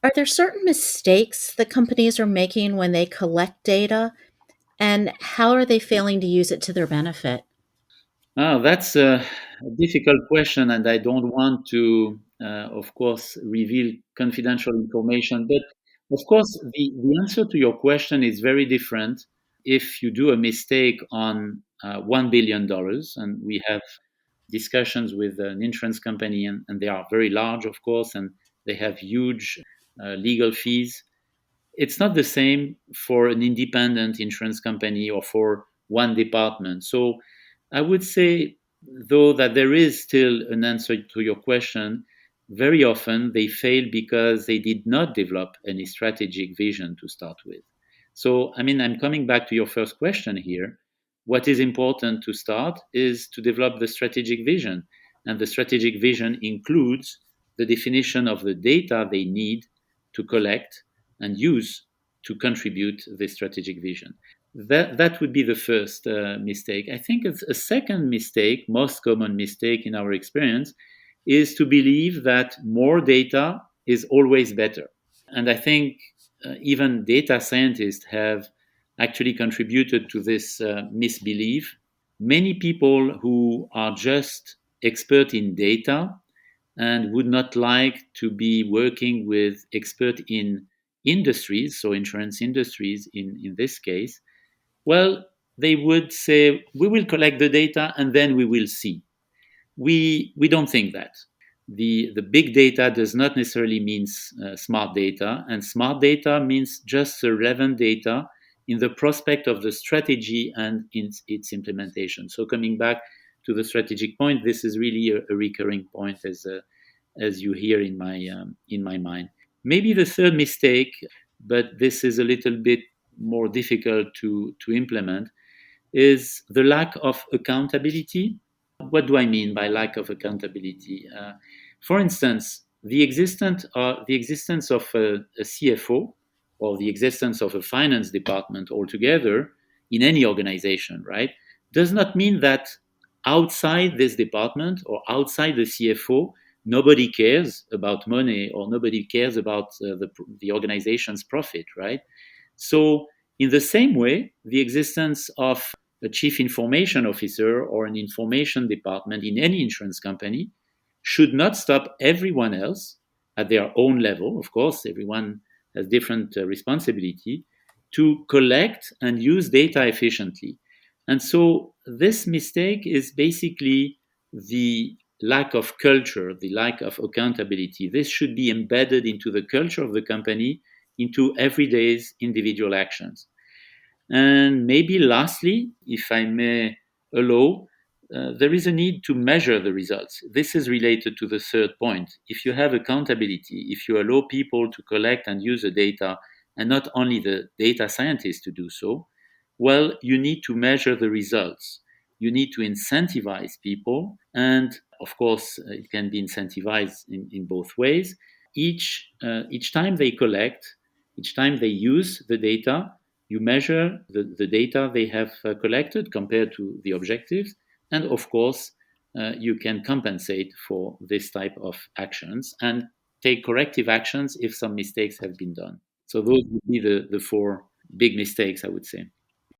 Are there certain mistakes that companies are making when they collect data, and how are they failing to use it to their benefit? That's a difficult question, and I don't want to, of course, reveal confidential information. But of course, the answer to your question is very different if you do a mistake on $1 billion, and we have discussions with an insurance company, and they are very large, of course, and they have huge legal fees. It's not the same for an independent insurance company or for one department. So I would say, though, that there is still an answer to your question. Very often they fail because they did not develop any strategic vision to start with. So, I mean, I'm coming back to your first question here. What is important to start is to develop the strategic vision. And the strategic vision includes the definition of the data they need to collect and use to contribute the strategic vision. That would be the first mistake. I think it's a second mistake, most common mistake in our experience, is to believe that more data is always better. And I think even data scientists have actually contributed to this misbelief. Many people who are just expert in data and would not like to be working with expert in industries, so insurance industries in this case, well, they would say, we will collect the data and then we will see. We don't think that. The big data does not necessarily mean smart data, and smart data means just relevant data in the prospect of the strategy and in its implementation. So coming back to the strategic point, this is really a recurring point as you hear in my mind. Maybe the third mistake, but this is a little bit more difficult to implement, is the lack of accountability. What do I mean by lack of accountability? For instance, the existence of a CFO or the existence of a finance department altogether in any organization, right, does not mean that outside this department or outside the CFO, nobody cares about money or nobody cares about the organization's profit, right? So, in the same way, the existence of a chief information officer or an information department in any insurance company should not stop everyone else at their own level. Of course, everyone has different responsibility to collect and use data efficiently. And so, this mistake is basically the lack of culture, the lack of accountability. This should be embedded into the culture of the company, into everyday's individual actions. And maybe lastly, if I may allow, there is a need to measure the results. This is related to the third point. If you have accountability, if you allow people to collect and use the data, and not only the data scientists to do so, well, you need to measure the results. You need to incentivize people. And of course, it can be incentivized in both ways. Each time they collect, each time they use the data, you measure the data they have collected compared to the objectives. And of course, you can compensate for this type of actions and take corrective actions if some mistakes have been done. So those would be the four big mistakes, I would say.